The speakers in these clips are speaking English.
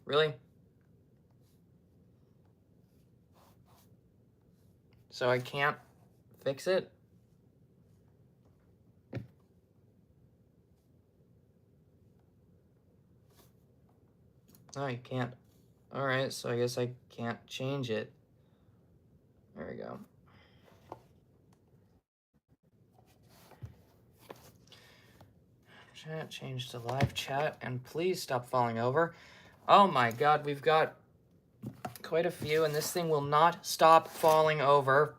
Really? So I can't fix it? No, you can't. Alright, so I guess I can't change it. There we go. Chat, change to live chat, and please stop falling over. Oh my god, we've got quite a few, and this thing will not stop falling over.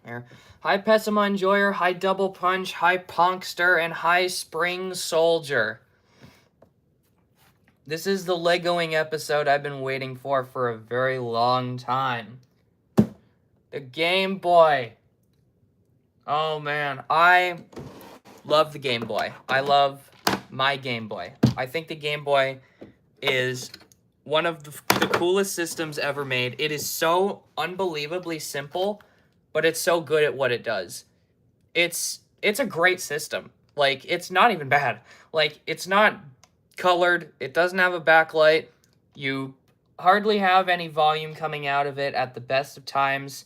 There. Hi Pessima Enjoyer, hi Double Punch, hi Punkster, and hi Spring Soldier. This is the Legoing episode I've been waiting for a very long time. The Game Boy. Oh man, I love the Game Boy. I love my Game Boy. I think the Game Boy is one of the coolest systems ever made. It is so unbelievably simple, but it's so good at what it does. It's a great system. Like, it's not even bad. Like, it's not colored. It doesn't have a backlight. You hardly have any volume coming out of it at the best of times.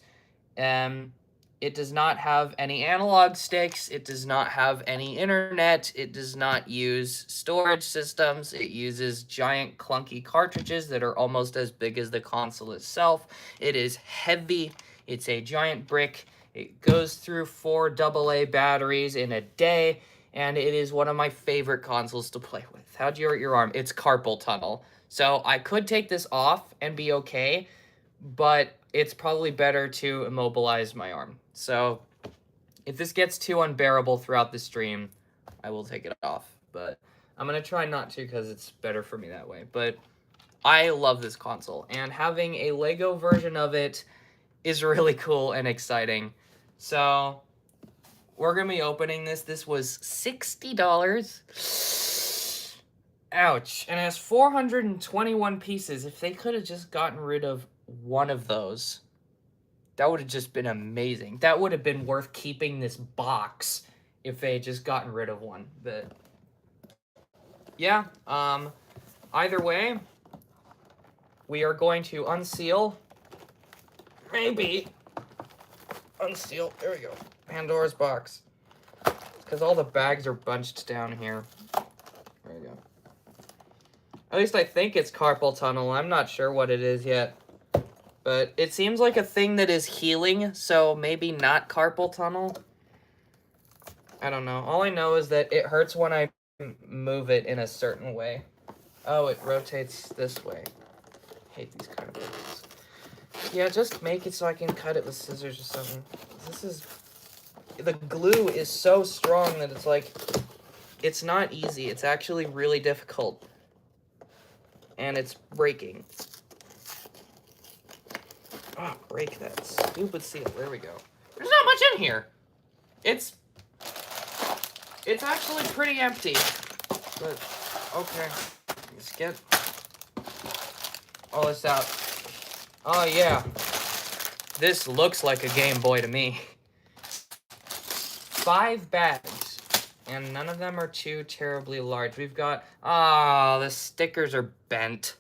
It does not have any analog sticks. It does not have any internet. It does not use storage systems. It uses giant clunky cartridges that are almost as big as the console itself. It is heavy. It's a giant brick. It goes through 4 AA batteries in a day, and it is one of my favorite consoles to play with. How'd you hurt your arm? It's carpal tunnel. So I could take this off and be okay, but it's probably better to immobilize my arm. So if this gets too unbearable throughout the stream, I will take it off. But I'm going to try not to because it's better for me that way. But I love this console, and having a Lego version of it is really cool and exciting. So we're going to be opening this. This was $60. Ouch. And it has 421 pieces. If they could have just gotten rid of one of those, that would have just been amazing. That would have been worth keeping this box if they had just gotten rid of one. But yeah, either way, we are going to unseal. Maybe unseal. There we go. Pandora's box. Because all the bags are bunched down here. There we go. At least I think it's carpal tunnel. I'm not sure what it is yet. But it seems like a thing that is healing, so maybe not carpal tunnel. I don't know. All I know is that it hurts when I move it in a certain way. Oh, it rotates this way. I hate these kind of things. Yeah, just make it so I can cut it with scissors or something. This is... The glue is so strong that it's like... It's not easy. It's actually really difficult. And it's breaking. Oh, break that stupid seal. There we go. There's not much in here. It's actually pretty empty. But, okay. Let's get all this out. Oh, yeah. This looks like a Game Boy to me. 5 bags. And none of them are too terribly large. We've got... Oh, the stickers are bent.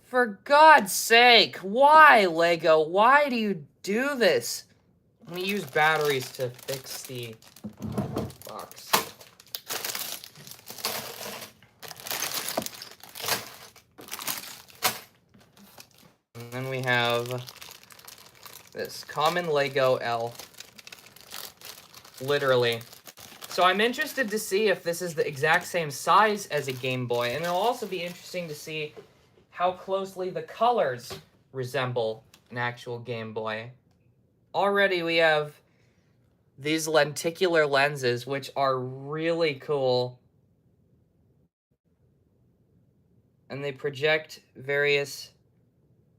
For God's sake, why, Lego? Why do you do this? Let me use batteries to fix the box. And then we have this common Lego L. Literally. So I'm interested to see if this is the exact same size as a Game Boy, and it'll also be interesting to see how closely the colors resemble an actual Game Boy. Already we have these lenticular lenses, which are really cool. And they project various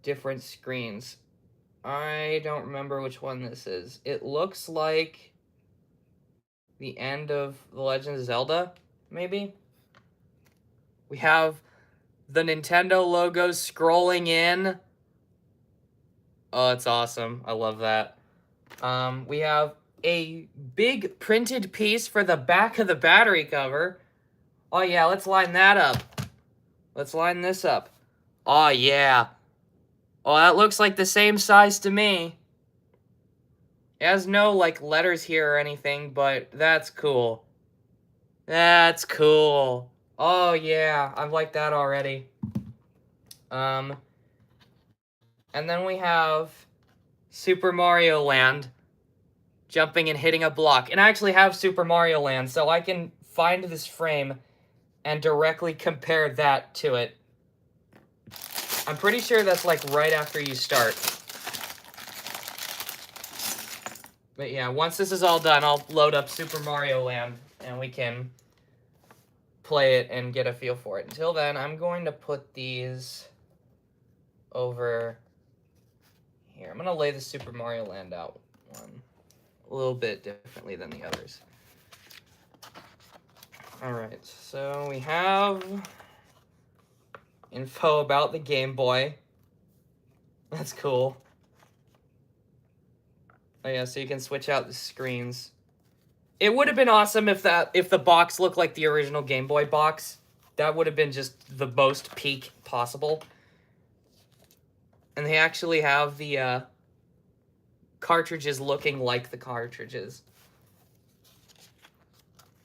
different screens. I don't remember which one this is. It looks like the end of The Legend of Zelda, maybe? We have the Nintendo logo scrolling in. Oh, it's awesome. I love that. We have a big printed piece for the back of the battery cover. Oh yeah, let's line that up. Let's line this up. Oh, yeah. Oh, that looks like the same size to me. It has no, like, letters here or anything, but that's cool. That's cool. Oh, yeah. I like that already. And then we have Super Mario Land jumping and hitting a block. And I actually have Super Mario Land, so I can find this frame and directly compare that to it. I'm pretty sure that's like right after you start. But yeah, once this is all done, I'll load up Super Mario Land and we can play it and get a feel for it. Until then, I'm going to put these over here. I'm going to lay the Super Mario Land out one a little bit differently than the others. Alright, so we have info about the Game Boy. That's cool. Oh yeah, so you can switch out the screens. It would have been awesome if the box looked like the original Game Boy box. That would have been just the most peak possible. And they actually have the cartridges looking like the cartridges.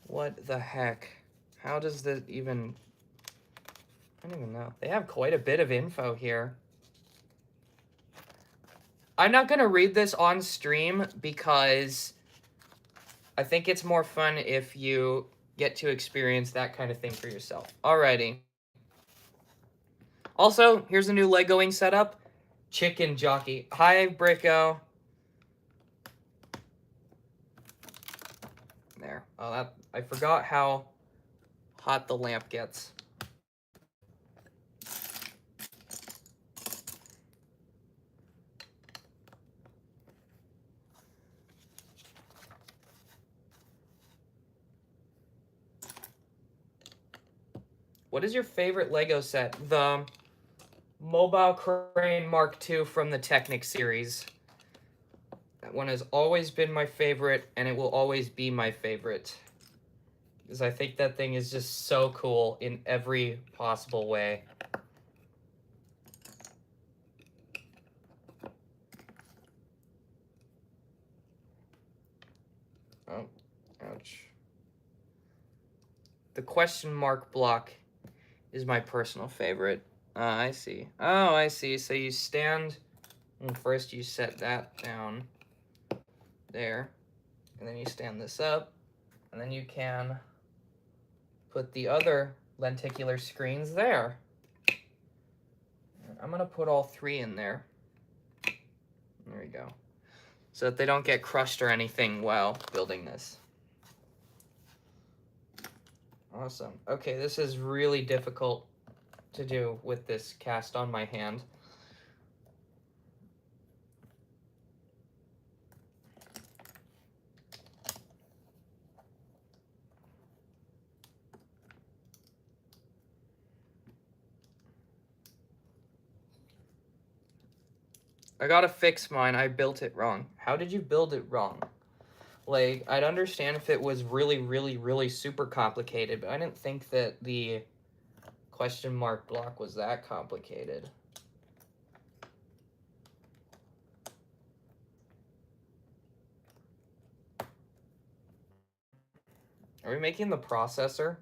What the heck? How does that even... I don't even know. They have quite a bit of info here. I'm not going to read this on stream because I think it's more fun if you get to experience that kind of thing for yourself. Alrighty. Also, here's a new Legoing setup. Chicken Jockey. Hi, Bricko. There. Oh, I forgot how hot the lamp gets. What is your favorite Lego set? The Mobile Crane Mark II from the Technic series. That one has always been my favorite, and it will always be my favorite. Because I think that thing is just so cool in every possible way. Oh, ouch. The question mark block is my personal favorite. I see. Oh, I see. So you stand, and first you set that down there, and then you stand this up, and then you can put the other lenticular screens there. I'm gonna put all three in there. There we go. So that they don't get crushed or anything while building this. Awesome. Okay, this is really difficult to do with this cast on my hand. I gotta fix mine. I built it wrong. How did you build it wrong? Like, I'd understand if it was really, really, really super complicated, but I didn't think that the question mark block was that complicated. Are we making the processor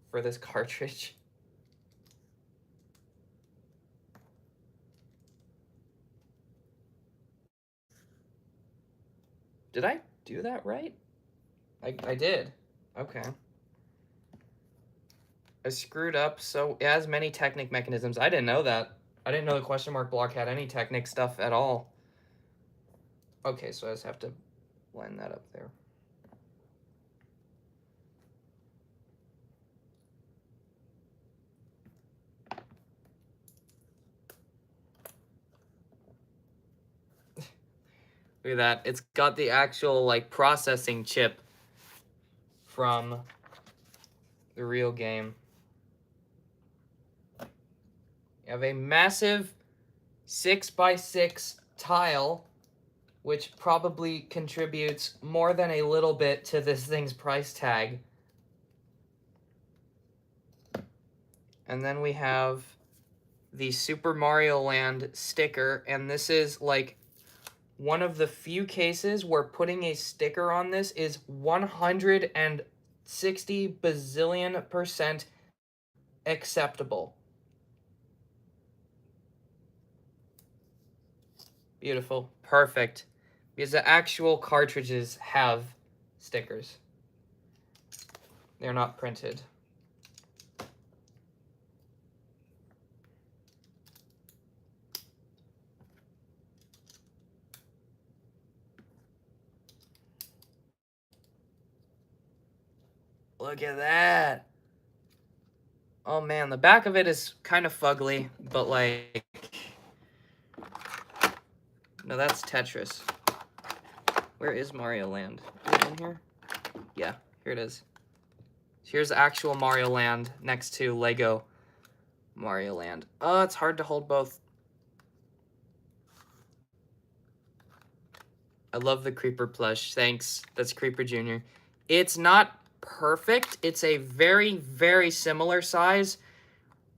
for this cartridge? Did I do that right? I did. Okay. I screwed up, so it has many Technic mechanisms. I didn't know that. I didn't know the question mark block had any Technic stuff at all. Okay, so I just have to line that up there. Look at that. It's got the actual, like, processing chip from the real game. You have a massive 6x6 tile, which probably contributes more than a little bit to this thing's price tag. And then we have the Super Mario Land sticker, and this is like one of the few cases where putting a sticker on this is 160 bazillion% acceptable. Beautiful. Perfect. Because the actual cartridges have stickers. They're not printed. Look at that. Oh man, the back of it is kind of fugly, but like... No, that's Tetris. Where is Mario Land? Is it in here? Yeah, here it is. Here's actual Mario Land next to Lego Mario Land. Oh, it's hard to hold both. I love the Creeper plush. Thanks. That's Creeper Jr. It's not perfect. It's a very, very similar size.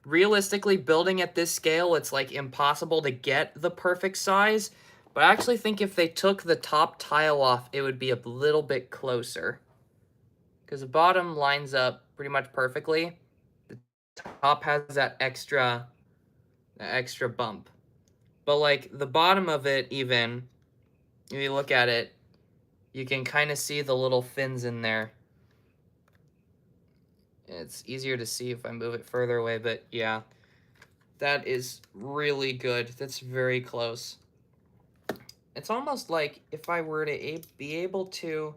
Realistically, building at this scale, it's like impossible to get the perfect size. But I actually think if they took the top tile off, it would be a little bit closer. Because the bottom lines up pretty much perfectly. The top has that extra bump. But like the bottom of it even, if you look at it, you can kind of see the little fins in there. It's easier to see if I move it further away, but yeah. That is really good. That's very close. It's almost like if I were to be able to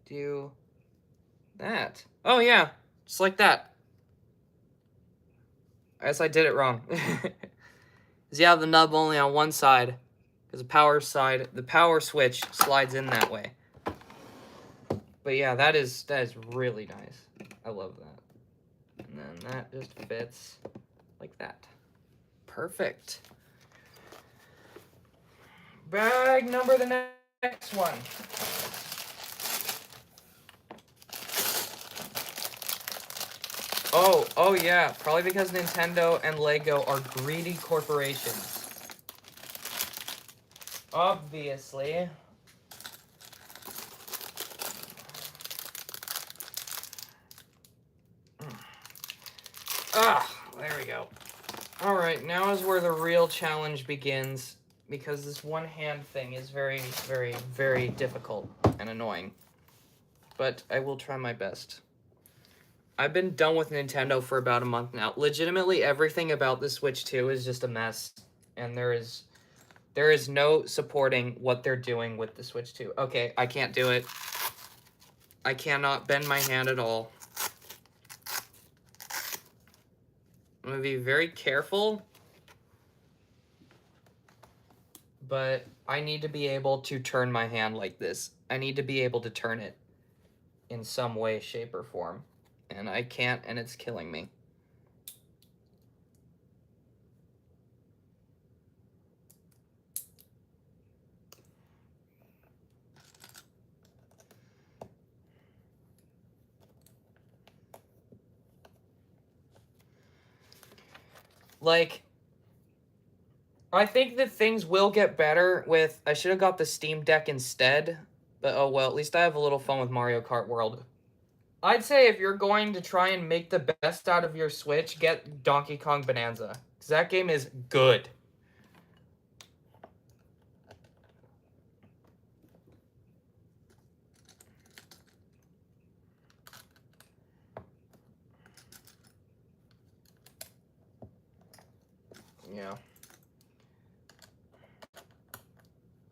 do that. Oh yeah, just like that. I guess I did it wrong. Because you have the nub only on one side. Because the power switch slides in that way. But yeah, that is really nice. I love that. And then that just fits like that. Perfect. Bag number the next one. Oh yeah, probably because Nintendo and Lego are greedy corporations. Obviously. There we go. Alright, now is where the real challenge begins, because this one-hand thing is very, very, very difficult and annoying. But I will try my best. I've been done with Nintendo for about a month now. Legitimately, everything about the Switch 2 is just a mess, and there is no supporting what they're doing with the Switch 2. Okay, I can't do it. I cannot bend my hand at all. I'm going to be very careful, but I need to be able to turn my hand like this. I need to be able to turn it in some way, shape, or form. And I can't, and it's killing me. Like, I think that things will get better with... I should have got the Steam Deck instead. But oh well, at least I have a little fun with Mario Kart World. I'd say if you're going to try and make the best out of your Switch, get Donkey Kong Bonanza. Because that game is good. Yeah.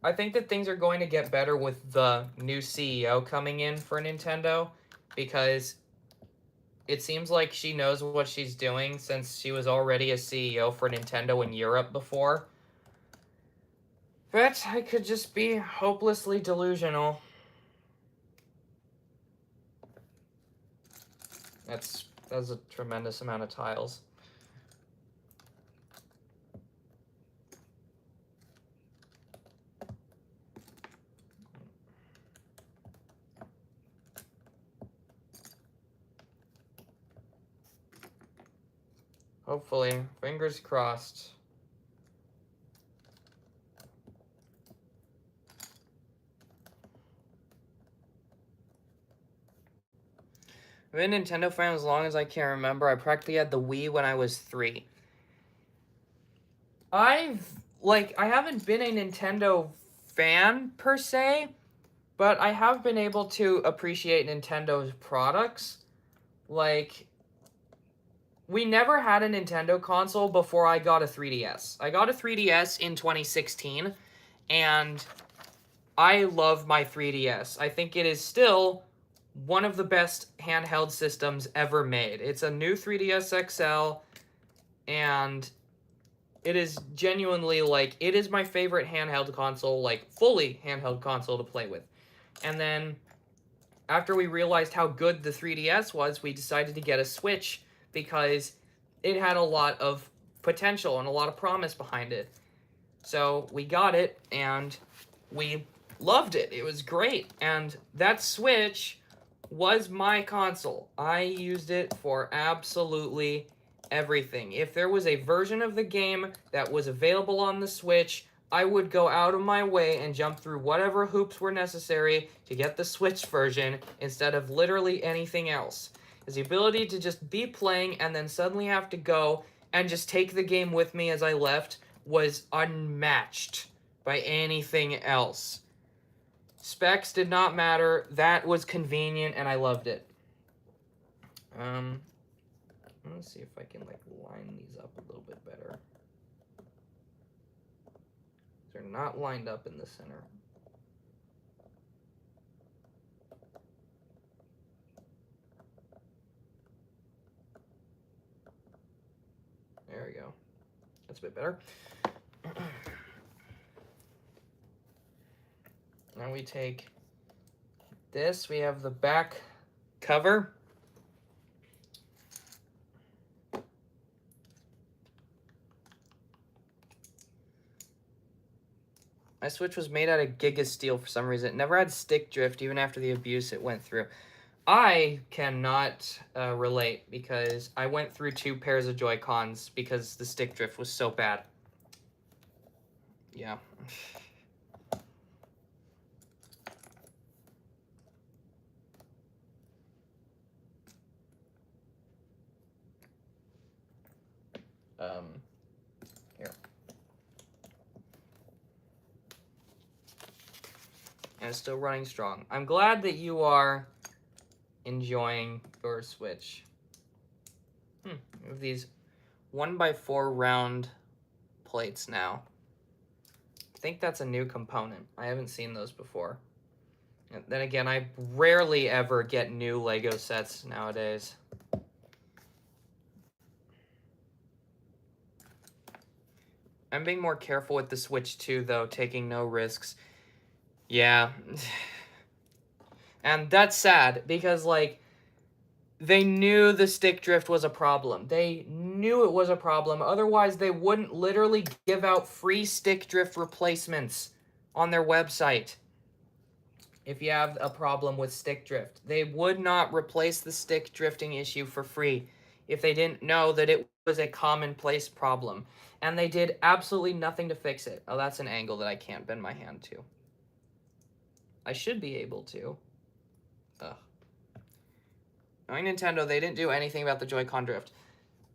I think that things are going to get better with the new CEO coming in for Nintendo, because it seems like she knows what she's doing since she was already a CEO for Nintendo in Europe before. But I could just be hopelessly delusional. That's a tremendous amount of tiles. Hopefully. Fingers crossed. I've been a Nintendo fan as long as I can remember. I practically had the Wii when I was 3. I haven't been a Nintendo fan per se, but I have been able to appreciate Nintendo's products. Like, we never had a Nintendo console before I got a 3DS. I got a 3DS in 2016, and I love my 3DS. I think it is still one of the best handheld systems ever made. It's a new 3DS XL, and it is genuinely, like, it is my favorite handheld console, like, fully handheld console to play with. And then, after we realized how good the 3DS was, we decided to get a Switch, because it had a lot of potential and a lot of promise behind it. So, we got it, and we loved it. It was great. And that Switch was my console. I used it for absolutely everything. If there was a version of the game that was available on the Switch, I would go out of my way and jump through whatever hoops were necessary to get the Switch version instead of literally anything else. Is the ability to just be playing and then suddenly have to go and just take the game with me as I left was unmatched by anything else. Specs did not matter. That was convenient, and I loved it. Let's see if I can, like, line these up a little bit better. They're not lined up in the center. There we go. That's a bit better. Now we take this. We have the back cover. My Switch was made out of Giga Steel for some reason. It never had stick drift, even after the abuse it went through. I cannot relate, because I went through 2 pairs of Joy-Cons because the stick drift was so bad. Yeah. Here. And it's still running strong. I'm glad that you are enjoying your Switch. We have these 1x4 round plates now. I think that's a new component. I haven't seen those before. And then again, I rarely ever get new Lego sets nowadays. I'm being more careful with the Switch 2, though, taking no risks. Yeah. And that's sad, because, like, they knew the stick drift was a problem. They knew it was a problem. Otherwise, they wouldn't literally give out free stick drift replacements on their website. If you have a problem with stick drift, they would not replace the stick drifting issue for free if they didn't know that it was a commonplace problem. And they did absolutely nothing to fix it. Oh, that's an angle that I can't bend my hand to. I should be able to. Ugh. Knowing Nintendo, they didn't do anything about the Joy-Con drift.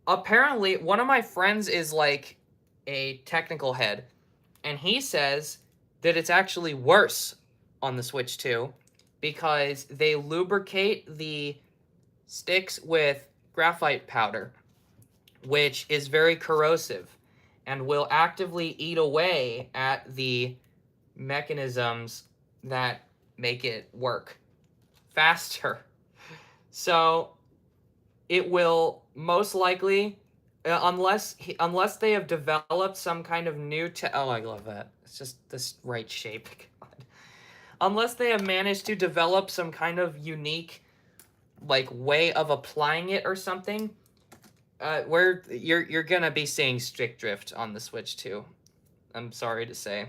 Apparently, one of my friends is, like, a technical head, and he says that it's actually worse on the Switch 2 because they lubricate the sticks with graphite powder, which is very corrosive and will actively eat away at the mechanisms that make it work faster. So it will most likely, unless they have developed some kind of new oh, I love that. It's just this right shape. God. Unless they have managed to develop some kind of unique, like, way of applying it or something, where you're gonna be seeing stick drift on the Switch 2. I'm sorry to say.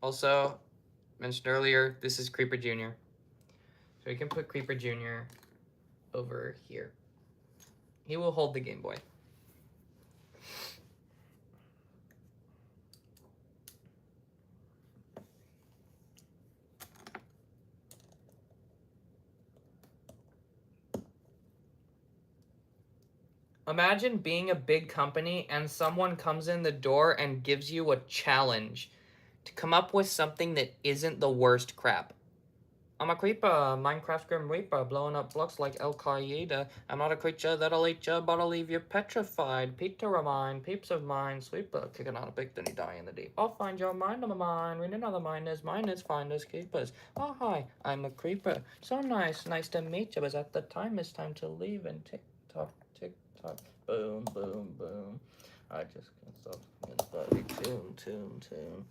Also, mentioned earlier, this is Creeper Jr. So we can put Creeper Jr. over here. He will hold the Game Boy. Imagine being a big company and someone comes in the door and gives you a challenge to come up with something that isn't the worst crap. I'm a creeper, Minecraft Grim Reaper, blowing up blocks like Al Qaeda. I'm not a creature that'll eat you, but I'll leave you petrified. Peter of mine, peeps of mine, sweeper, kicking out a big, then he die in the deep. I'll find your mind on my mind, read another miners, finders, keepers. Oh, hi, I'm a creeper. So nice to meet you, but at the time it's time to leave and tick-tock, tick-tock, boom, boom, boom. I just can't stop thinking about tune.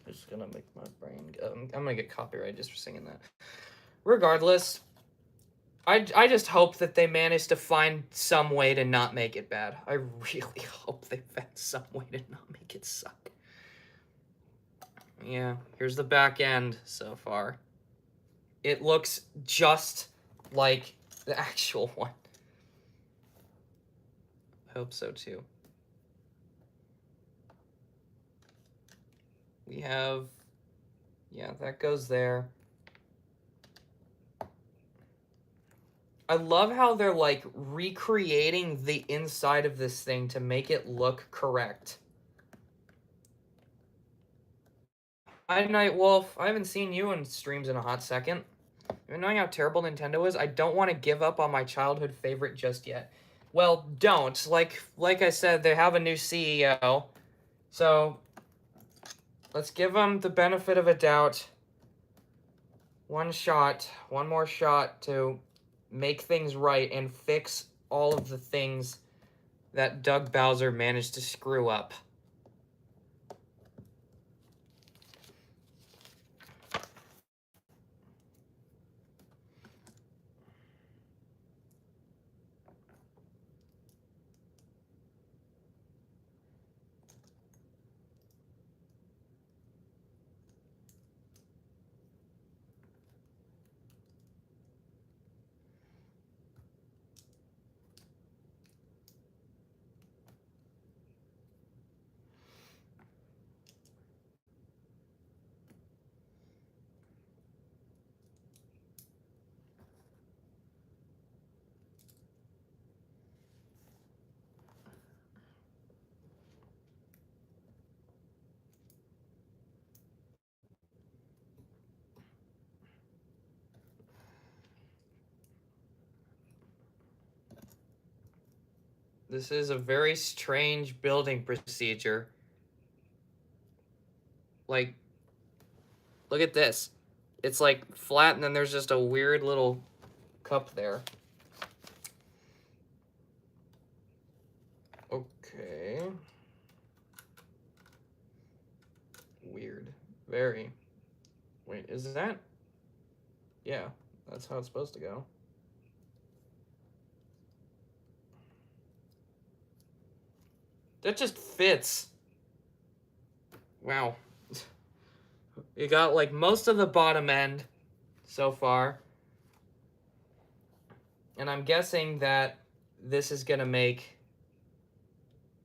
It's gonna make my brain go. I'm gonna get copyrighted just for singing that. Regardless, I just hope that they manage to find some way to not make it bad. I really hope they found some way to not make it suck. Yeah, here's the back end so far. It looks just like the actual one. I hope so too. We have, yeah, that goes there. I love how they're like recreating the inside of this thing to make it look correct. Hi, Nightwolf. I haven't seen you in streams in a hot second. Even knowing how terrible Nintendo is, I don't want to give up on my childhood favorite just yet. Well, don't. Like I said, they have a new CEO. So, let's give them the benefit of a doubt. One more shot to make things right and fix all of the things that Doug Bowser managed to screw up. This is a very strange building procedure. Like, look at this. It's like flat and then there's just a weird little cup there. Okay. Weird. Very. Wait, is that? Yeah, that's how it's supposed to go. That just fits. Wow. You got like most of the bottom end so far. And I'm guessing that this is gonna make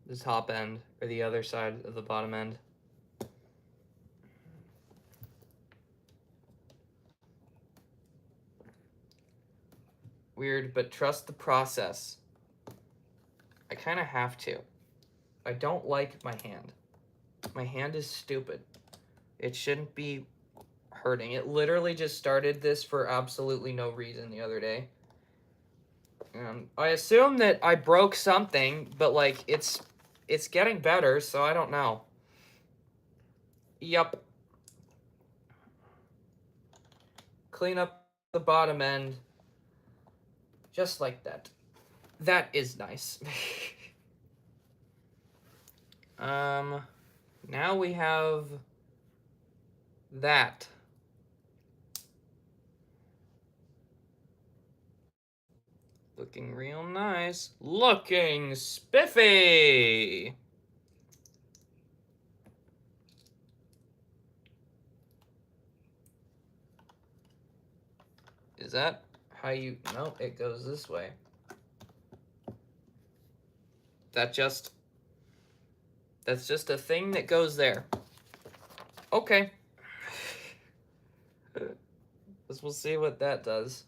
the top end or the other side of the bottom end. Weird, but trust the process. I kind of have to. I don't like my hand. My hand is stupid. It shouldn't be hurting. It literally just started this for absolutely no reason the other day. I assume that I broke something, but like it's getting better, so I don't know. Yup. Clean up the bottom end. Just like that. That is nice. Now we have that. Looking real nice. Looking spiffy. Is that how you... No, it goes this way. That's just a thing that goes there. Okay. We'll see what that does.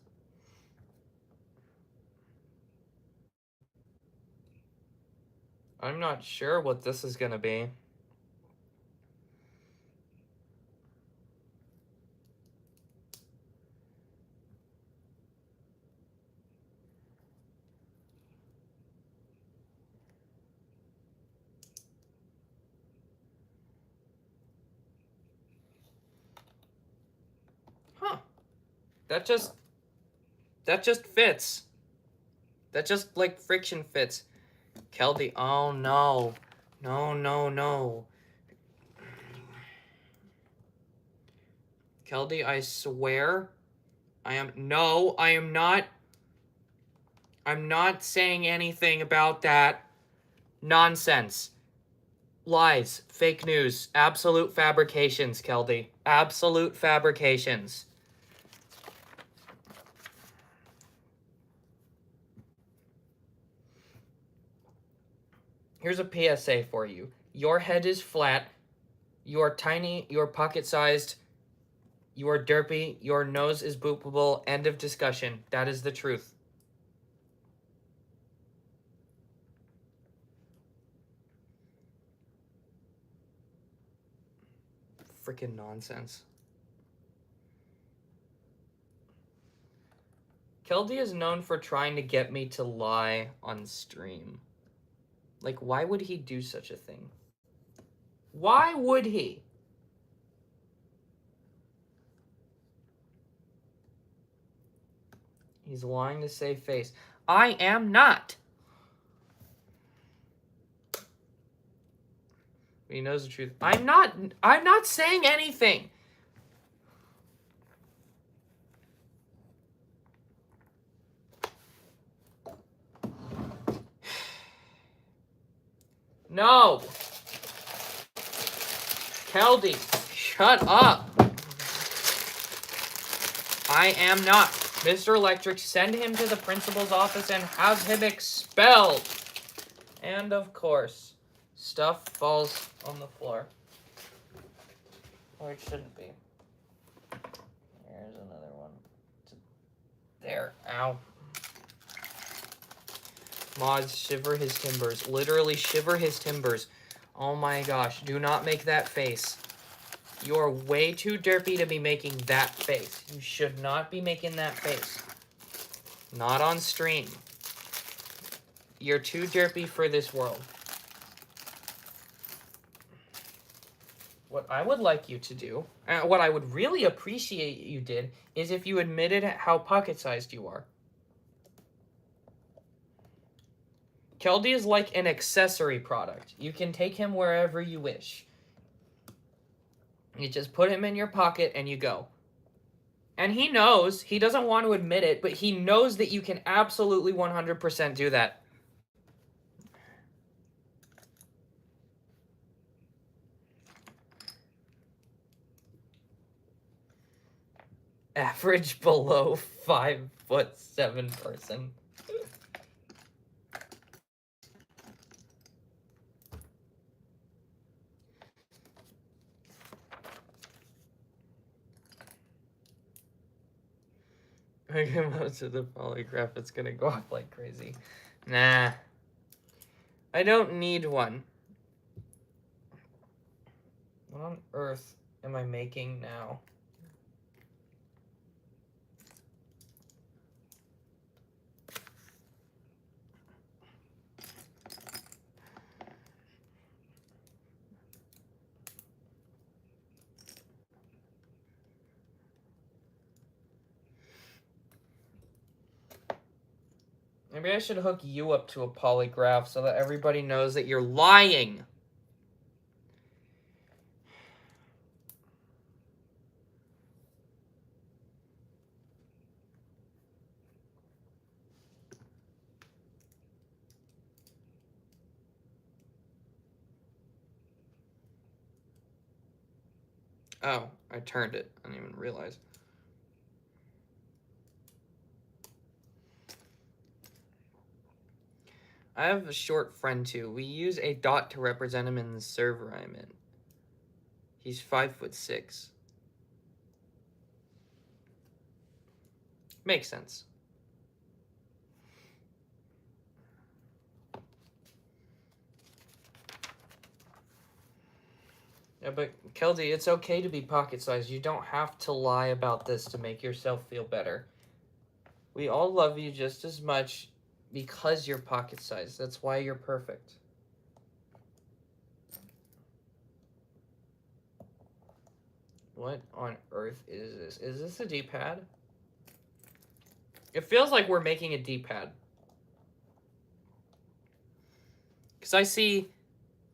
I'm not sure what this is gonna be. Huh. That just fits. That just, like, friction fits. Keldy, oh no. No, no, no. Keldy, I swear, no, I am not. I'm not saying anything about that. Nonsense. Lies. Fake news. Absolute fabrications, Keldy. Absolute fabrications. Here's a PSA for you. Your head is flat. You are tiny. You are pocket-sized. You are derpy. Your nose is boopable. End of discussion. That is the truth. Freaking nonsense. Keldy is known for trying to get me to lie on stream. Like, why would he do such a thing? Why would he? He's lying to save face. I am not. He knows the truth. I'm not saying anything. No. Keldy, shut up. I am not. Mr. Electric, send him to the principal's office and have him expelled. And of course, stuff falls on the floor. Or it shouldn't be. Here's another one. There. Ow. Mods, shiver his timbers. Literally shiver his timbers. Oh my gosh. Do not make that face. You're way too derpy to be making that face. You should not be making that face. Not on stream. You're too derpy for this world. What I would like you to do, what I would really appreciate you did, is if you admitted how pocket-sized you are. Keldy is like an accessory product. You can take him wherever you wish. You just put him in your pocket and you go. And he knows, he doesn't want to admit it, but he knows that you can absolutely 100% do that. Average below 5'7" person. I come out to the polygraph, it's gonna go off like crazy. Nah. I don't need one. What on earth am I making now? Maybe I should hook you up to a polygraph so that everybody knows that you're lying. Oh, I turned it. I didn't even realize. I have a short friend too. We use a dot to represent him in the server I'm in. He's 5'6". Makes sense. Yeah, but Keldy, it's okay to be pocket-sized. You don't have to lie about this to make yourself feel better. We all love you just as much because you're pocket-sized. That's why you're perfect. What on earth is this? Is this a D-pad? It feels like we're making a D-pad. Because I see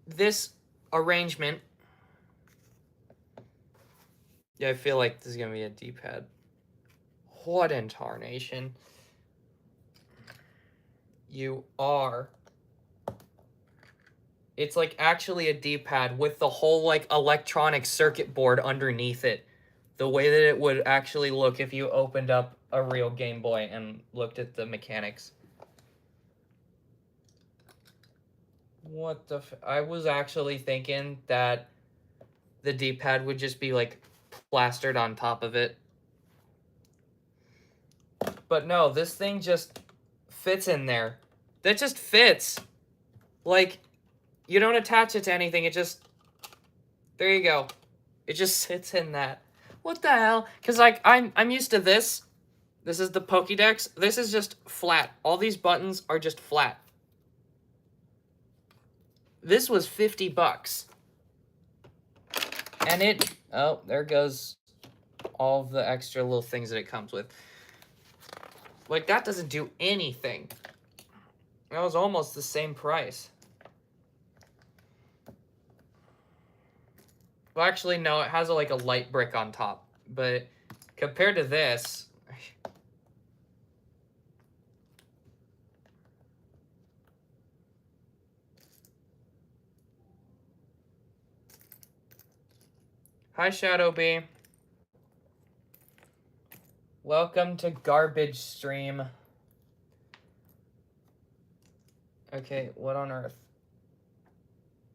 this arrangement. Yeah, I feel like this is going to be a D-pad. What in tarnation? You are. It's like actually a D-pad with the whole like electronic circuit board underneath it. The way that it would actually look if you opened up a real Game Boy and looked at the mechanics. What the I was actually thinking that the D-pad would just be like plastered on top of it. But no, this thing just fits in there. That just fits. Like, you don't attach it to anything. It just... There you go. It just sits in that. What the hell? Because, like, I'm used to this. This is the Pokédex. This is just flat. All these buttons are just flat. This was $50. And it... Oh, there goes all of the extra little things that it comes with. Like, that doesn't do anything. That was almost the same price. Well, actually, no, it has like a light brick on top. But compared to this... Hi, Shadow Bee. Welcome to Garbage Stream. Okay, what on earth?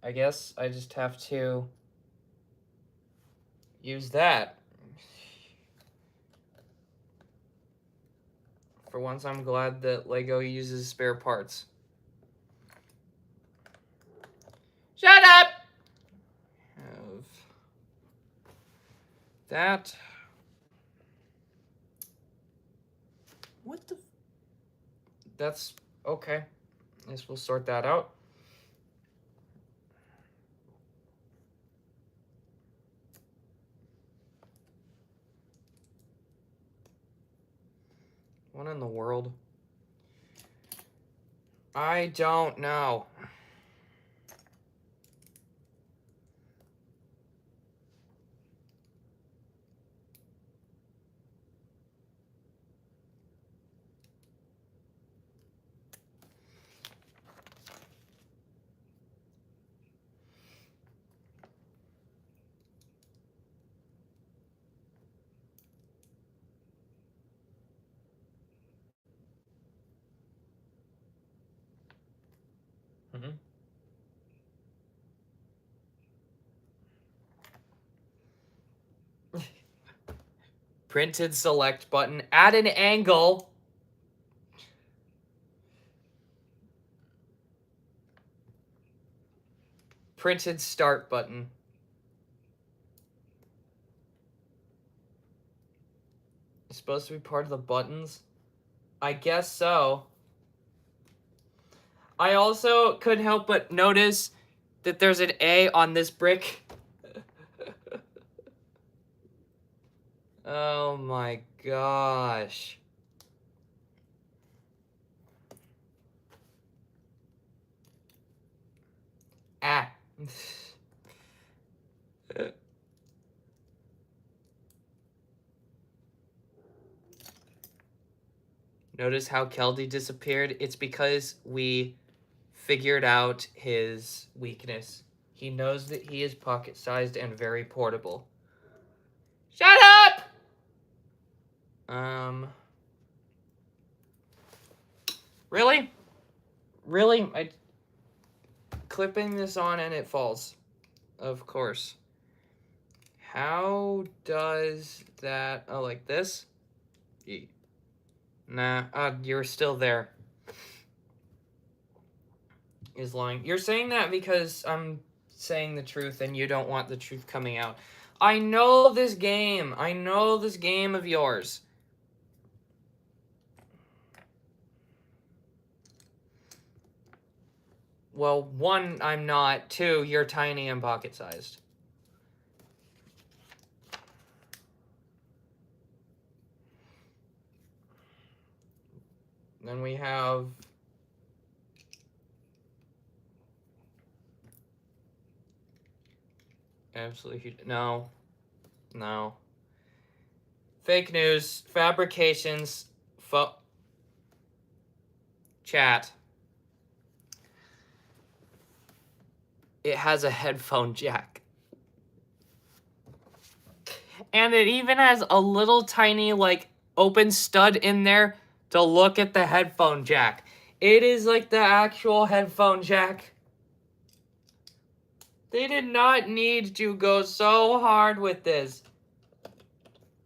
I guess I just have to use that. For once, I'm glad that LEGO uses spare parts. Shut up! Have that. What the? That's okay. I guess we'll sort that out. What in the world? I don't know. Mm-hmm. Printed select button at an angle. Printed start button. It's supposed to be part of the buttons? I guess so. I also couldn't help but notice that there's an A on this brick. Oh my gosh. Ah. Notice how Keldy disappeared? It's because we figured out his weakness. He knows that he is pocket-sized and very portable. Shut up! Really? Really? I clipping this on and it falls. Of course. How does that... Oh, like this? Nah, you're still there. Is lying. You're saying that because I'm saying the truth and you don't want the truth coming out. I know this game. I know this game of yours. Well, one, I'm not. Two, you're tiny and pocket-sized. Then we have... Absolutely. No. No. Fake news. Fabrications. Chat. It has a headphone jack. And it even has a little tiny, like, open stud in there to look at the headphone jack. It is like the actual headphone jack. They did not need to go so hard with this.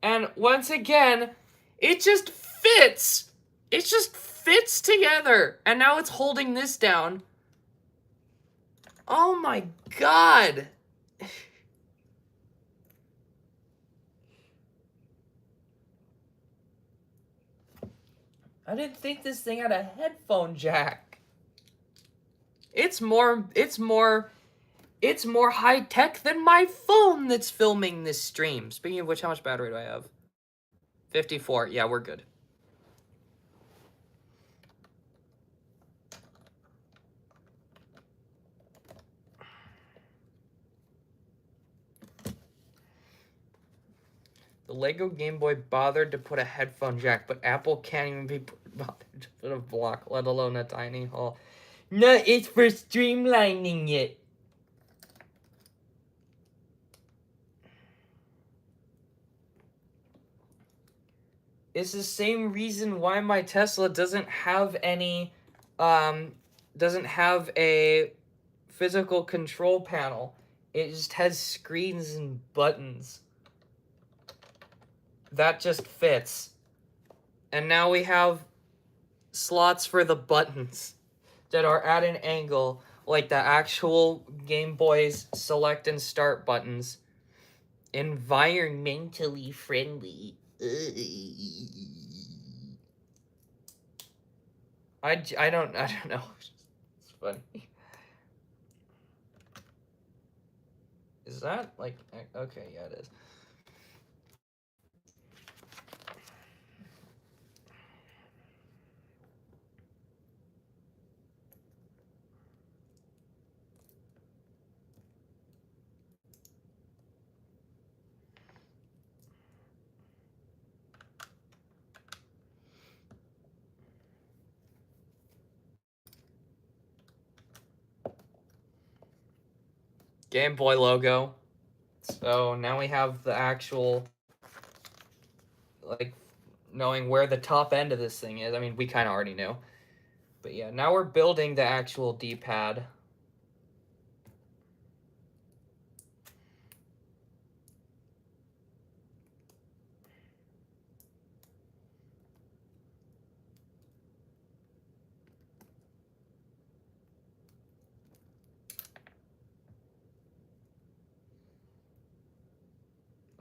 And once again, it just fits. It just fits together. And now it's holding this down. Oh my god. I didn't think this thing had a headphone jack. It's more high tech than my phone that's filming this stream. Speaking of which, how much battery do I have? 54. Yeah, we're good. The Lego Game Boy bothered to put a headphone jack, but Apple can't even be bothered to put a block, let alone a tiny hole. No, it's for streamlining it. It's the same reason why my Tesla doesn't have any, doesn't have a physical control panel. It just has screens and buttons. That just fits. And now we have slots for the buttons that are at an angle, like the actual Game Boy's select and start buttons. Environmentally friendly. I don't know. It's funny. Is that like, okay, yeah, it is. Game Boy logo. So now we have the actual, like, knowing where the top end of this thing is. I mean, we kind of already knew. But yeah, now we're building the actual D-pad.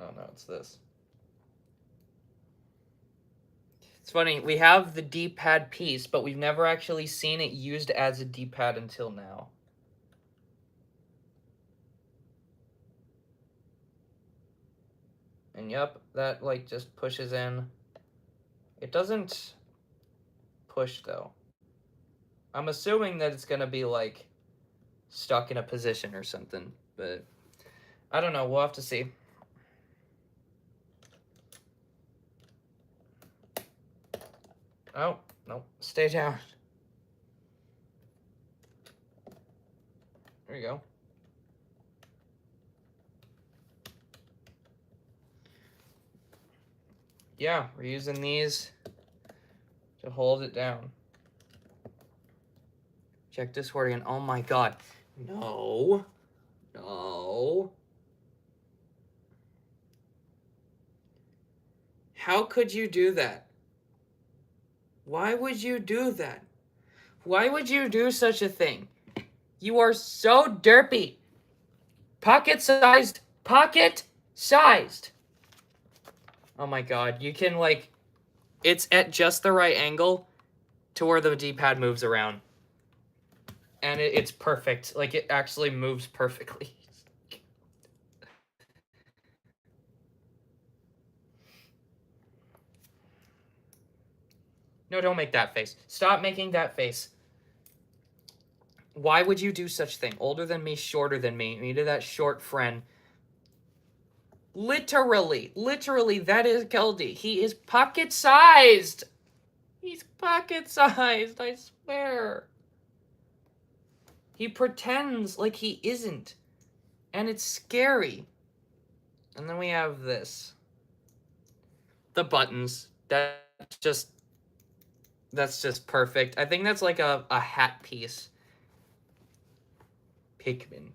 Oh no, it's this. It's funny, we have the D-pad piece, but we've never actually seen it used as a D-pad until now. And yep, that like just pushes in. It doesn't push though. I'm assuming that it's gonna be like stuck in a position or something, but I don't know, we'll have to see. Oh, no, stay down. There you go. Yeah, we're using these to hold it down. Check Discord again. Oh my god. No. No. How could you do that? Why would you do that? Why would you do such a thing? You are so derpy. Pocket-sized. Pocket-sized. Oh my god. You can, like... It's at just the right angle to where the D-pad moves around. And it's perfect. Like, it actually moves perfectly. No, don't make that face. Stop making that face. Why would you do such thing? Older than me, shorter than me. Me to that short friend. Literally, that is Keldy. He is pocket-sized. He's pocket-sized, I swear. He pretends like he isn't. And it's scary. And then we have this. The buttons. That's just perfect. I think that's like a hat piece. Pikmin.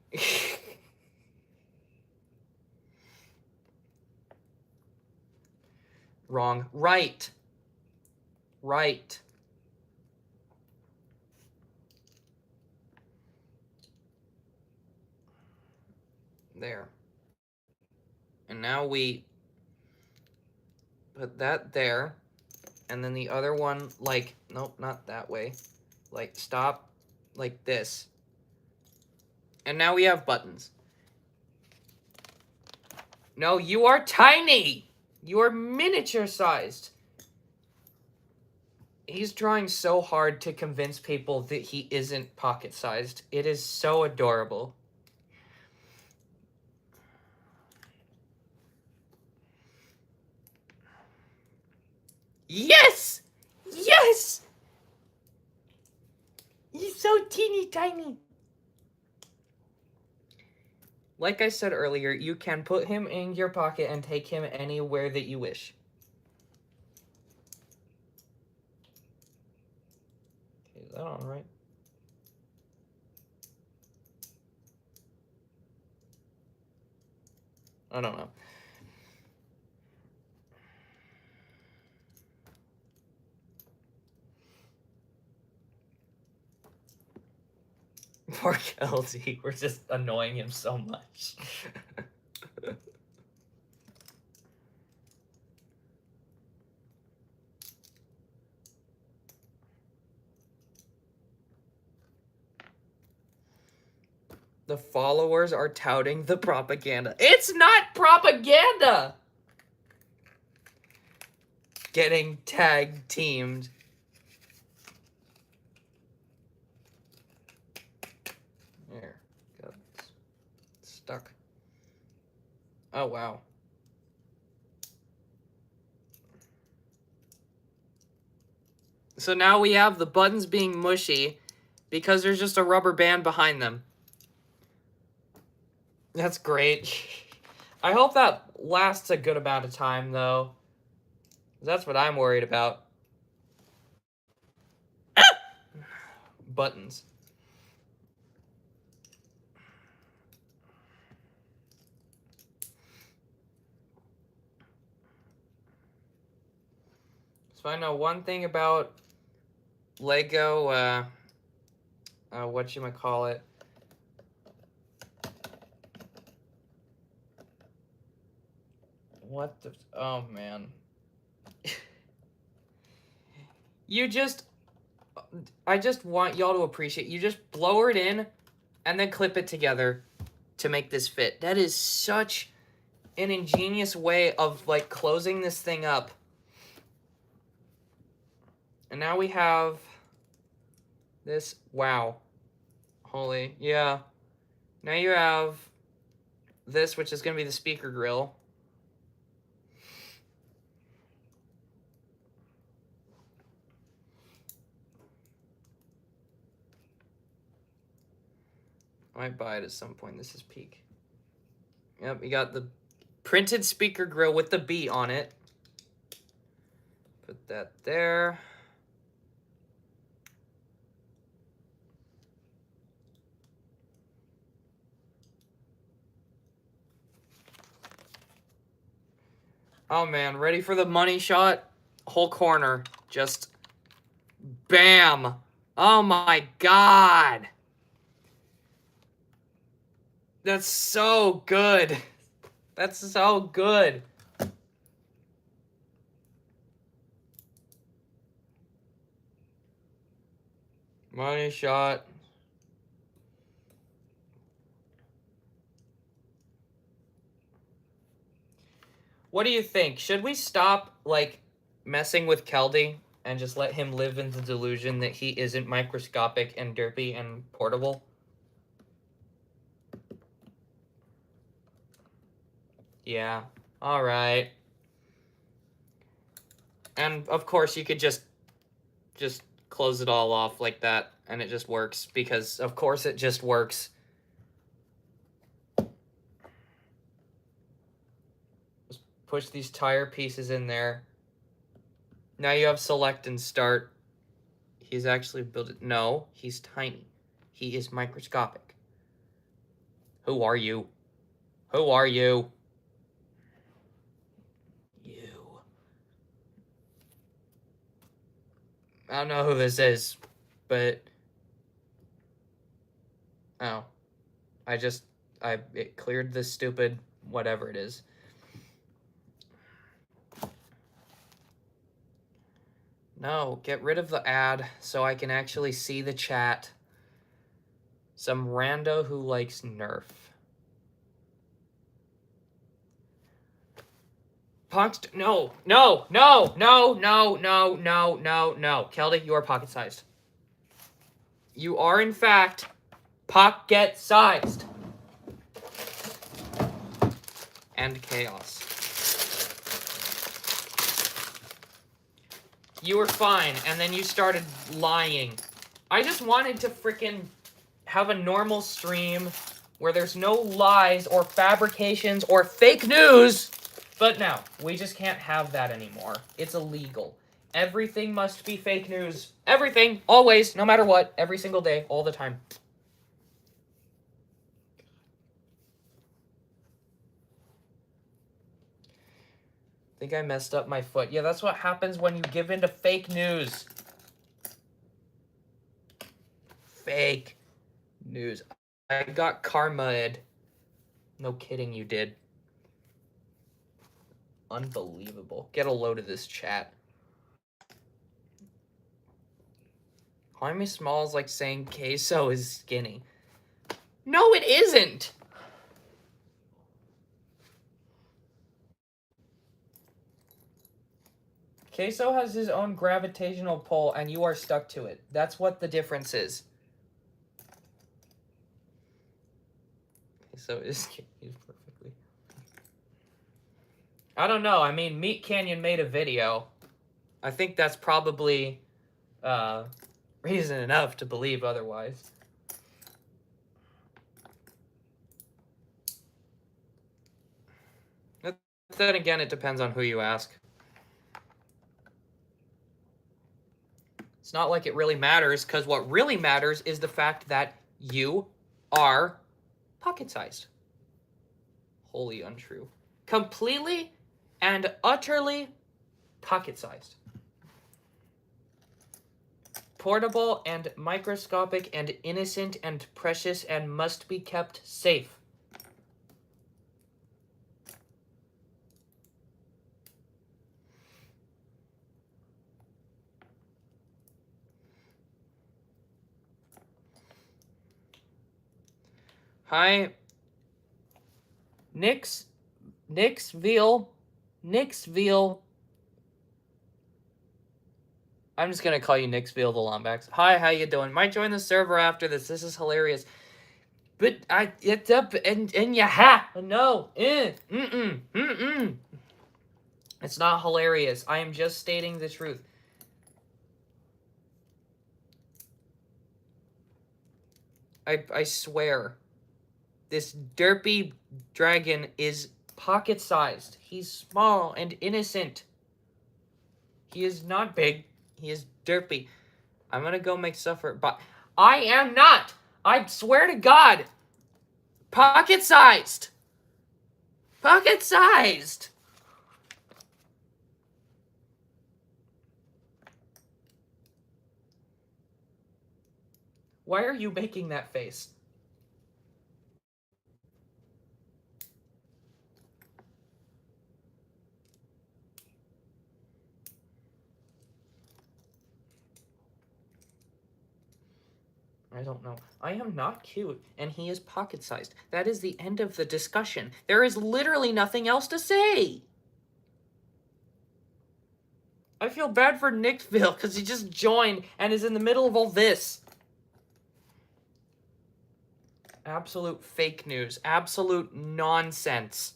Wrong. Right. Right. There. And now we put that there. And then the other one, like, nope, not that way. Like, stop, like this. And now we have buttons. No, you are tiny! You are miniature-sized. He's trying so hard to convince people that he isn't pocket-sized. It is so adorable. Yes! Yes! He's so teeny tiny. Like I said earlier, you can put him in your pocket and take him anywhere that you wish. Okay, is that on right? I don't know. Poor Kelty, we're just annoying him so much. The followers are touting the propaganda. It's not propaganda! Getting tag teamed. There. Got stuck. Oh, wow. So now we have the buttons being mushy because there's just a rubber band behind them. That's great. I hope that lasts a good amount of time, though. That's what I'm worried about. Buttons. So I know one thing about Lego, whatchamacallit. What the, oh man. I just want y'all to appreciate, you just blow it in and then clip it together to make this fit. That is such an ingenious way of, like, closing this thing up. And now we have this, wow. Holy, yeah. Now you have this, which is going to be the speaker grill. I might buy it at some point. This is peak. Yep, we got the printed speaker grill with the B on it. Put that there. Oh, man. Ready for the money shot? Whole corner. Just bam. Oh, my God. That's so good. That's so good. Money shot. What do you think? Should we stop, like, messing with Keldy and just let him live in the delusion that he isn't microscopic and derpy and portable? Yeah. All right. And, of course, you could just close it all off like that, and it just works, because, of course, it just works. Just push these tire pieces in there. Now you have select and start. He's actually built it. No, he's tiny. He is microscopic. Who are you? Who are you? You. I don't know who this is, but... Oh. It cleared this stupid whatever it is. No, get rid of the ad so I can actually see the chat. Some rando who likes Nerf. Punked? No. Keldy, you are pocket-sized. You are, in fact, pocket-sized. And chaos. You were fine, and then you started lying. I just wanted to frickin' have a normal stream where there's no lies or fabrications or fake news. But no, we just can't have that anymore. It's illegal. Everything must be fake news. Everything, always, no matter what, every single day, all the time. I think I messed up my foot. Yeah, that's what happens when you give in to fake news. Fake news. I got karma-ed. No kidding, you did. Unbelievable. Get a load of this chat. Calling me small is like saying queso is skinny. No, it isn't! Queso has his own gravitational pull, and you are stuck to it. That's what the difference is. Queso is skinny perfectly. I don't know. I mean, Meat Canyon made a video. I think that's probably reason enough to believe otherwise. But then again, it depends on who you ask. It's not like it really matters, because what really matters is the fact that you are pocket-sized. Wholly untrue. Completely and utterly pocket-sized. Portable and microscopic and innocent and precious and must be kept safe. Hi, Nixville. I'm just gonna call you Nixville the Lombax. Hi, how you doing? Might join the server after this. This is hilarious. But it's up and you no. It's not hilarious. I am just stating the truth. I swear. This derpy dragon is pocket-sized. He's small and innocent. He is not big. He is derpy. I'm gonna go make suffer, but I am not. I swear to God. Pocket-sized. Pocket-sized. Why are you making that face? I don't know. I am not cute, and he is pocket-sized. That is the end of the discussion. There is literally nothing else to say. I feel bad for Nickville because he just joined and is in the middle of all this. Absolute fake news. Absolute nonsense.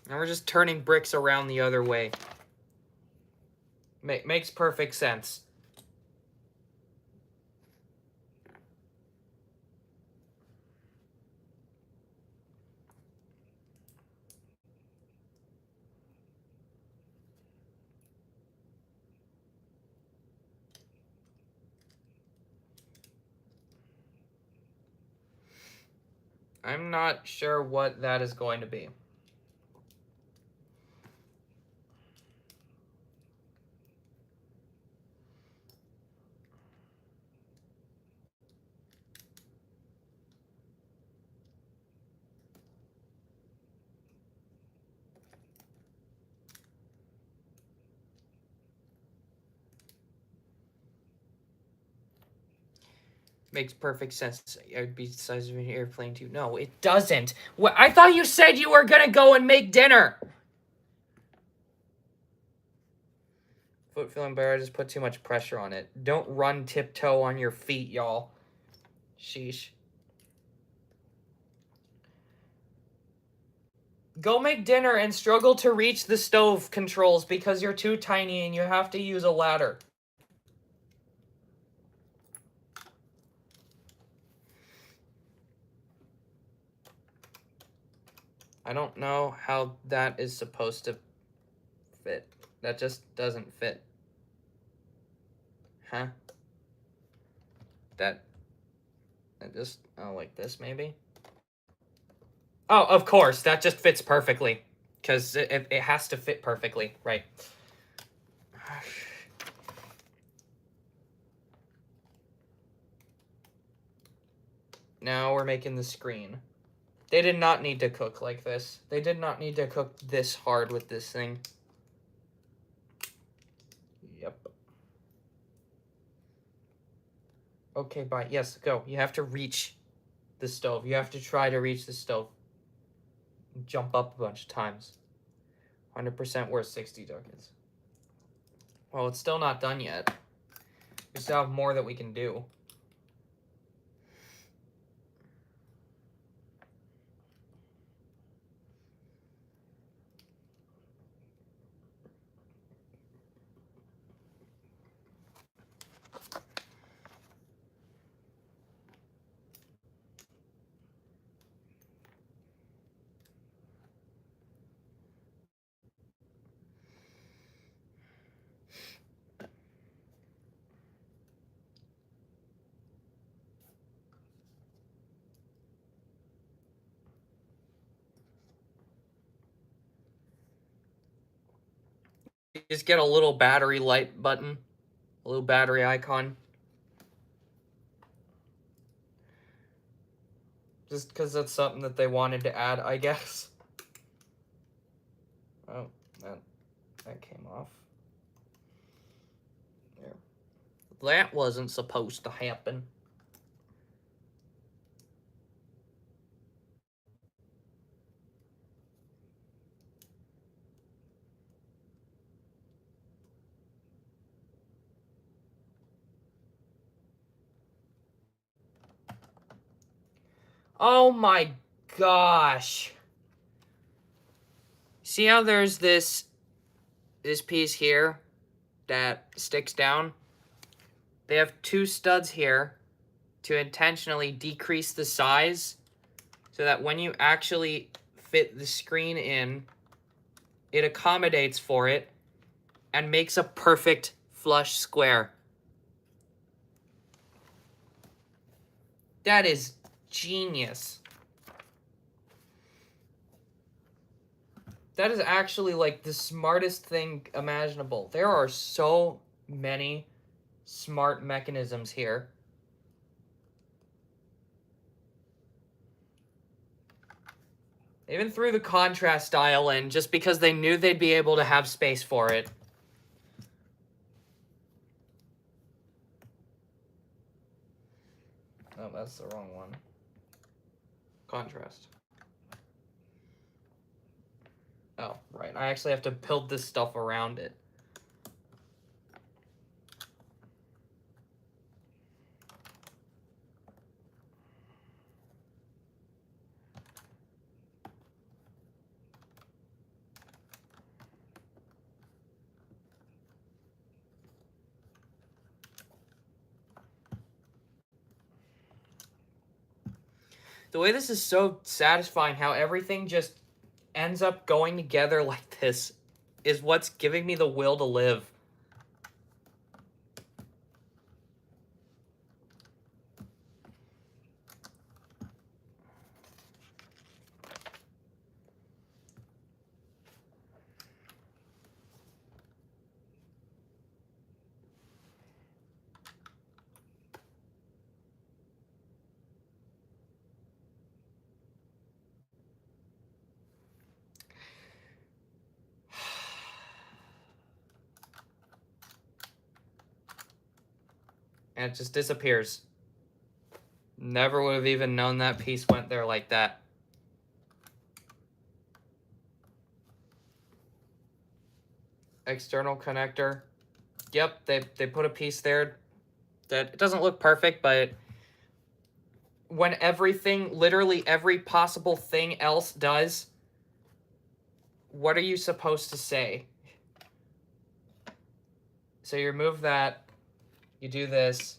Now we're just turning bricks around the other way. Makes perfect sense. I'm not sure what that is going to be. Makes perfect sense. It would be the size of an airplane too. No, it doesn't. I thought you said you were gonna go and make dinner. Foot feeling better. I just put too much pressure on it. Don't run tiptoe on your feet, y'all. Sheesh. Go make dinner and struggle to reach the stove controls because you're too tiny and you have to use a ladder. I don't know how that is supposed to fit. That just doesn't fit. Huh? That just, oh, like this maybe? Oh, of course, that just fits perfectly. Because it has to fit perfectly, right. Now we're making the screen. They did not need to cook like this. They did not need to cook this hard with this thing. Yep. Okay, bye. Yes, go. You have to reach the stove. You have to try to reach the stove. Jump up a bunch of times. 100% worth 60 ducats. Well, it's still not done yet. We still have more that we can do. Just get a little battery light button. A little battery icon. Just because that's something that they wanted to add, I guess. Oh, that came off. There. That wasn't supposed to happen. Oh my gosh. See how there's this piece here that sticks down? They have two studs here to intentionally decrease the size so that when you actually fit the screen in, it accommodates for it and makes a perfect flush square. That is genius. That is actually, like, the smartest thing imaginable. There are so many smart mechanisms here. They even threw the contrast dial in just because they knew they'd be able to have space for it. Oh, that's the wrong one. Contrast. Oh, right. I actually have to build this stuff around it. The way this is so satisfying, how everything just ends up going together like this, is what's giving me the will to live. And it just disappears. Never would have even known that piece went there like that. External connector. Yep, they put a piece there that it doesn't look perfect, but when everything, literally every possible thing else does, what are you supposed to say? So you remove that, you do this,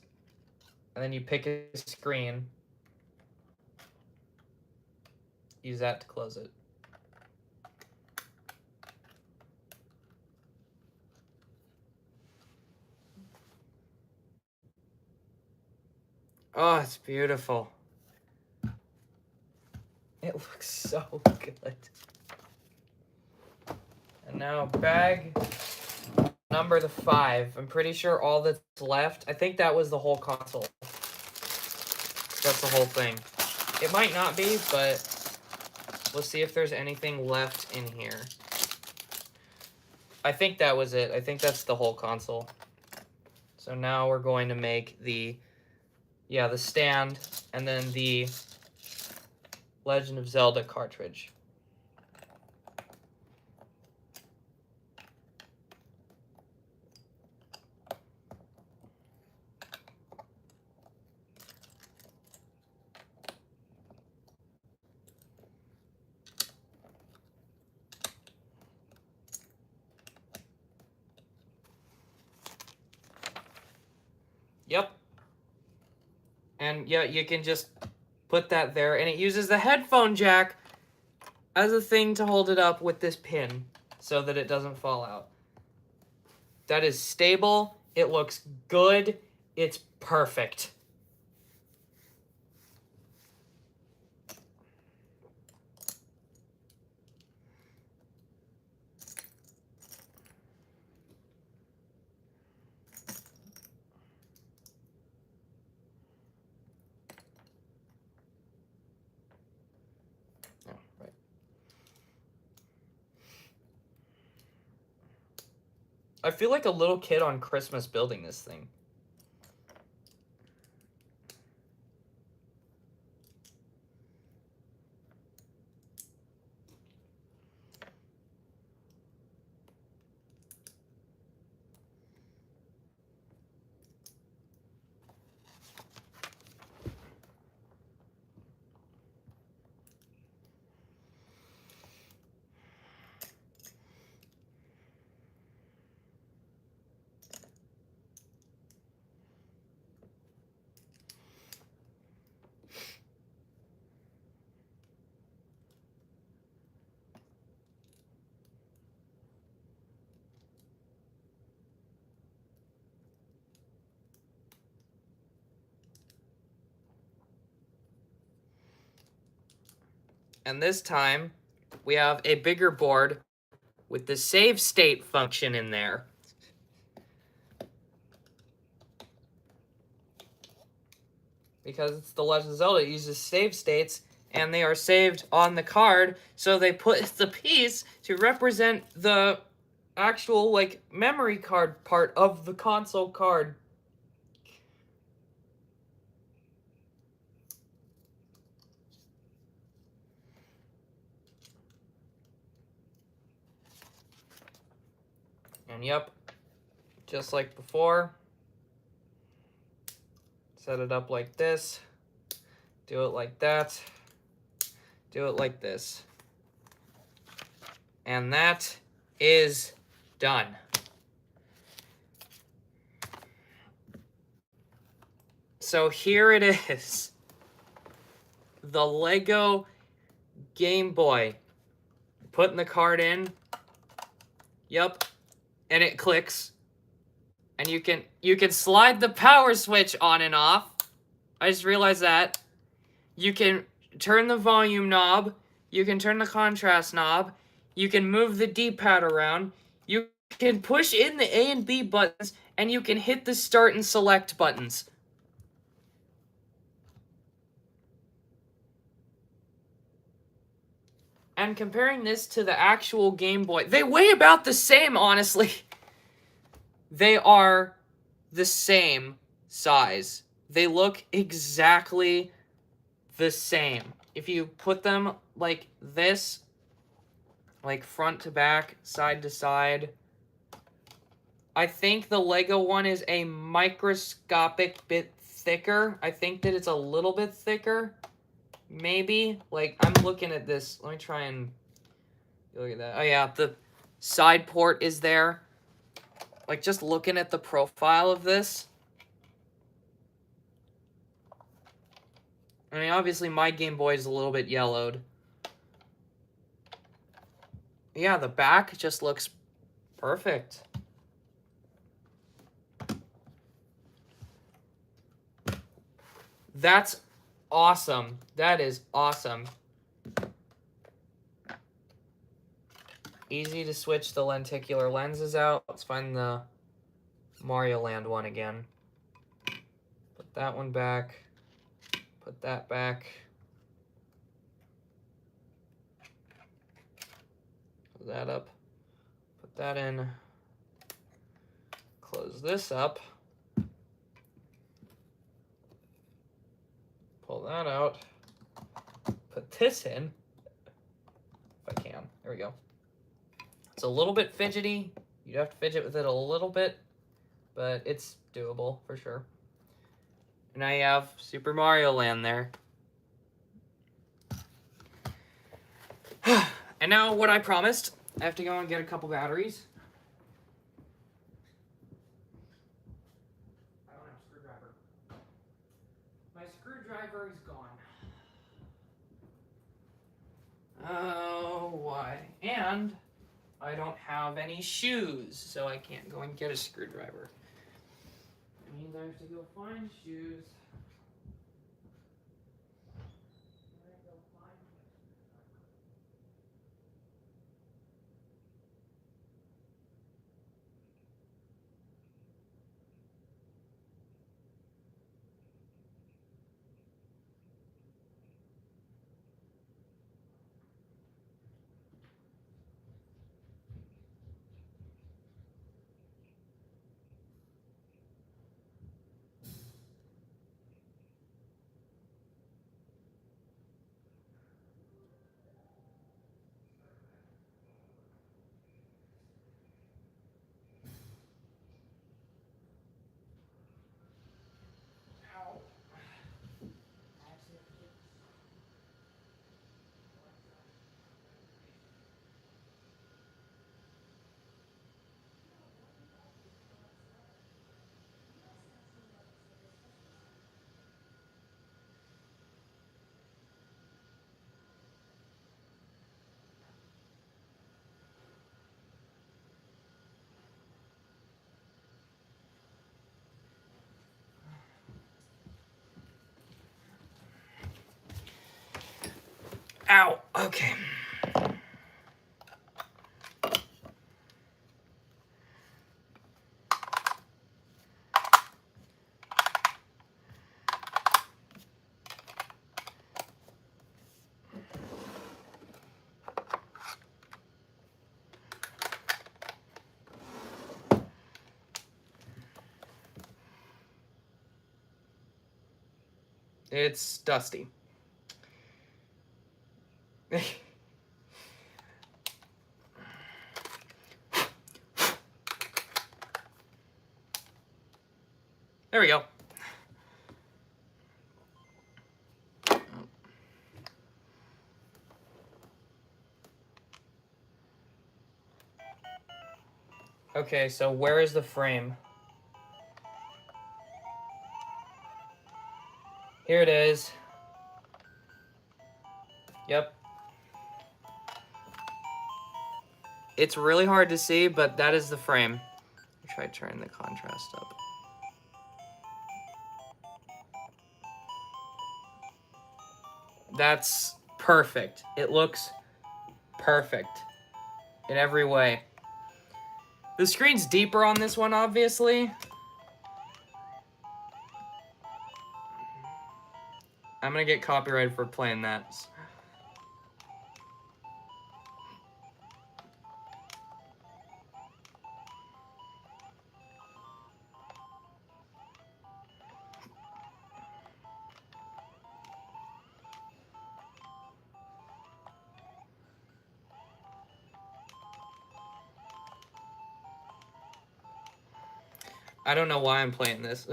and then you pick a screen. Use that to close it. Oh, it's beautiful. It looks so good. And now bag number 5. I'm pretty sure all that's left, I think that was the whole console. That's the whole thing. It might not be, but we'll see if there's anything left in here. I think that was it. I think that's the whole console. So now we're going to make the stand, and then the Legend of Zelda cartridge. Yep. And yeah, you can just put that there, and it uses the headphone jack as a thing to hold it up with this pin so that it doesn't fall out. That is stable. It looks good. It's perfect. Oh, right. I feel like a little kid on Christmas building this thing. And this time, we have a bigger board with the save state function in there. Because it's The Legend of Zelda, it uses save states, and they are saved on the card, so they put the piece to represent the actual, like, memory card part of the console card. And yep, just like before, set it up like this, do it like that, do it like this. And that is done. So here it is. The Lego Game Boy. Putting the card in. Yep. And it clicks. And you can slide the power switch on and off. I just realized that. You can turn the volume knob. You can turn the contrast knob. You can move the D-pad around. You can push in the A and B buttons, and you can hit the start and select buttons. And comparing this to the actual Game Boy, they weigh about the same, honestly. They are the same size. They look exactly the same. If you put them like this, like front to back, side to side, I think the Lego one is a microscopic bit thicker. I think that it's a little bit thicker. Maybe. Like, I'm looking at this. Let me try and look at that. Oh, yeah. The side port is there. Like, just looking at the profile of this. I mean, obviously, my Game Boy is a little bit yellowed. Yeah, the back just looks perfect. That's awesome. That is awesome. Easy to switch the lenticular lenses out. Let's find the Mario Land one again. Put that one back. Put that back. Put that up. Put that in. Close this up. Pull that out. Put this in. If I can. There we go. It's a little bit fidgety. You'd have to fidget with it a little bit, but it's doable for sure. And now you have Super Mario Land there. And now what I promised, I have to go and get a couple batteries. I don't have a screwdriver. My screwdriver is gone. Oh, why? And I don't have any shoes, so I can't go and get a screwdriver. It means I have to go find shoes. Ow. Okay. It's dusty. There we go. Okay, so where is the frame? Here it is. Yep. It's really hard to see, but that is the frame. Try turning the contrast up. That's perfect. It looks perfect in every way. The screen's deeper on this one, obviously. I'm gonna get copyrighted for playing that. I don't know why I'm playing this.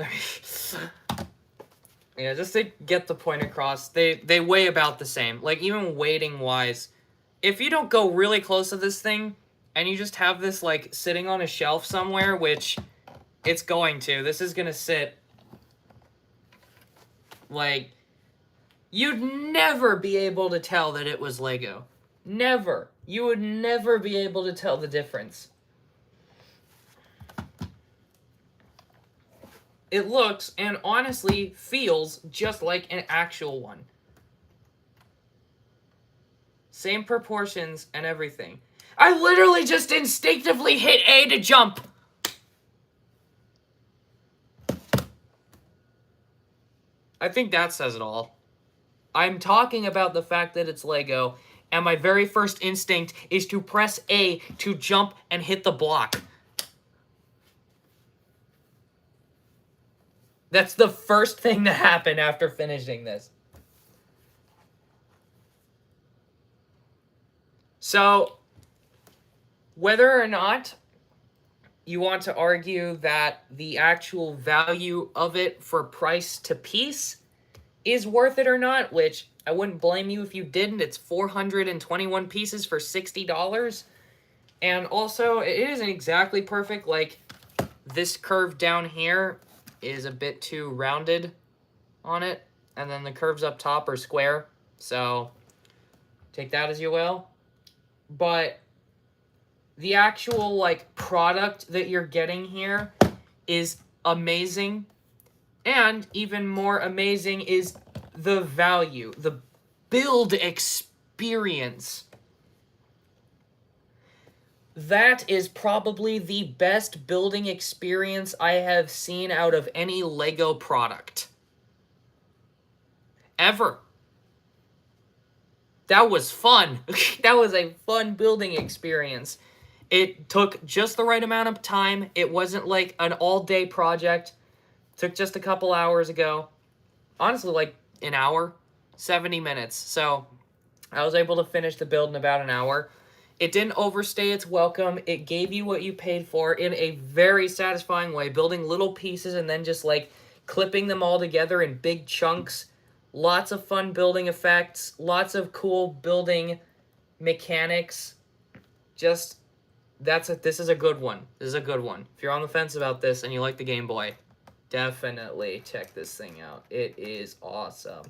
Yeah, just to get the point across, they weigh about the same. Like, even weighting-wise, if you don't go really close to this thing, and you just have this, like, sitting on a shelf somewhere, which it's going to. This is gonna sit, like, you'd never be able to tell that it was Lego. Never. You would never be able to tell the difference. It looks, and honestly feels, just like an actual one. Same proportions and everything. I literally just instinctively hit A to jump. I think that says it all. I'm talking about the fact that it's Lego, and my very first instinct is to press A to jump and hit the block. That's the first thing to happen after finishing this. So, whether or not you want to argue that the actual value of it for price to piece is worth it or not, which I wouldn't blame you if you didn't. It's 421 pieces for $60. And also, it isn't exactly perfect. Like, this curve down here is a bit too rounded on it. And then the curves up top are square. So, take that as you will. But the actual, like, product that you're getting here is amazing. And even more amazing is the value, the build experience. That is probably the best building experience I have seen out of any Lego product. Ever. That was fun. That was a fun building experience. It took just the right amount of time. It wasn't like an all-day project. It took just a couple hours ago. Honestly, like an hour, 70 minutes. So I was able to finish the build in about an hour. It didn't overstay its welcome. It gave you what you paid for in a very satisfying way, building little pieces and then just like clipping them all together in big chunks. Lots of fun building effects, lots of cool building mechanics. Just, this is a good one. This is a good one. If you're on the fence about this and you like the Game Boy, definitely check this thing out. It is awesome.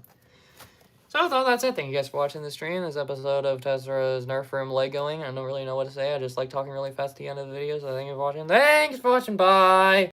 So I thought that's it. Thank you guys for watching the stream. This episode of Tezzera's Nerf Room Legoing. I don't really know what to say. I just like talking really fast at the end of the video, so thank you for watching. Thanks for watching. Bye!